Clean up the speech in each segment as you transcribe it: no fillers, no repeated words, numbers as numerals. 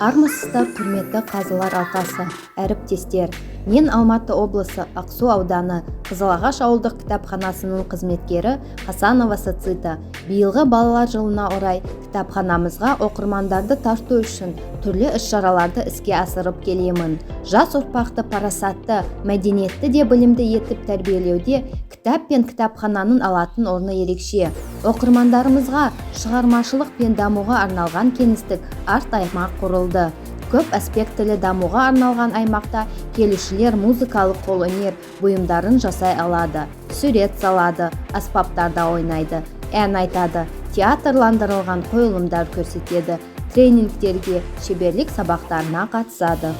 Армысыздар, құрметті қазылар алқасы, әріптестер. Мен Алматы облысы Ақсу ауданы Қызылағаш ауылдық кітапханасының қызметкері Хасанова Сацита. Биылғы балалар жылына орай кітапханамызға оқырмандарды тарту үшін түрлі іс-шараларды іске асырып келемін. Жас ұрпақты парасатты, мәдениетті де білімді етіп тәрбиелеуде кітап пен кітапхананың алатын орны ерекше. Оқырмандарымызға шығармашылық пен дамуға арналған кеңістік арт аймақ құрылды. Көп аспектілі дамуға арналған аймақта келушілер музыкалық қолөнер бұйымдарын жасай алады, сурет салады, аспаптарда ойнайды, ән айтады, театрландырылған қойылымдар көрсетеді, тренингтерге, шеберлік сабақтарына қатысады.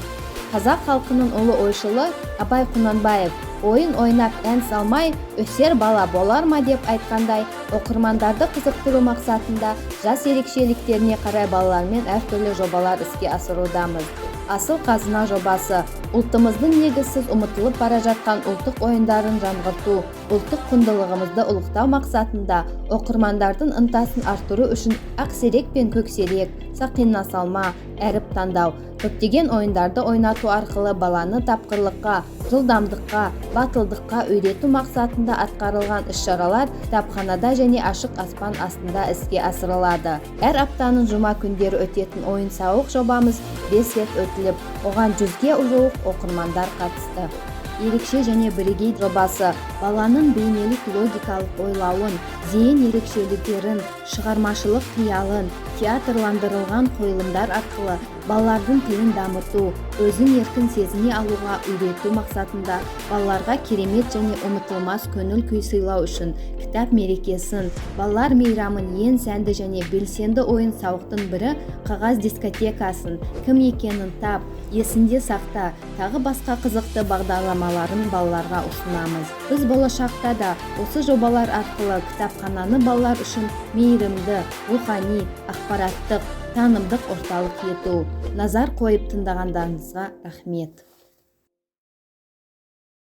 Қазақ халқының ұлы ойшылы Абай Құнанбаев ойын ойнап ән салмай өсер бала болар ма деп айтқандай, оқырмандарды қызықтыру мақсатында жас ерекшеліктеріне қарай балалармен әртүрлі жобалар іске асырудамыз. Асыл қазына жобасы ұлтымыздың негізсіз ұмытылып бара жатқан ұлттық ойындарын жаңғырту, ұлттық құндылығымызды ұлықтау мақсатында оқырмандардың ынтасын арттыру үшін ақсерек пен көксерек, сақина салма, әріп таңдау, көптеген ойындарды ойнату арқылы баланы тапқырлыққа, жылдамдыққа, батылдыққа үйрету мақсатында атқарылған іс-шаралар кітапханада және ашық аспан астында іске асырылады. Әр аптаның жұма күндері өтетін ойын-сауық жобамыз 5 рет өтіліп, оған 100-ге жуық оқырмандар қатысты. Ерекше және бірегей жобасы баланың бейнелік логикалық ойлауын, зейін ерекшеліктерін, шығармашылық қиялын, театрландырылған қойылымдар арқылы балалардың тілін дамыту, өзін еркін сезіне алуға үйрету мақсатында балаларға керемет және ұмытылмас көңіл күй сыйлау үшін кітап мерекесін, балалар мейрамын ең сәнді және белсенді ойын-сауықтың бірі қағаз дискотекасын, кім екенін тап, есінде сақта, тағы басқа қызықты бағдарламаларын балаларға ұсынамыз. Біз болашақта да осы жобалар арқылы кітапхананы балалар үшін мейірімді, рухани, ақпараттық, танымдық орталық ету. Назар қойып тыңдағандарыңызға рахмет.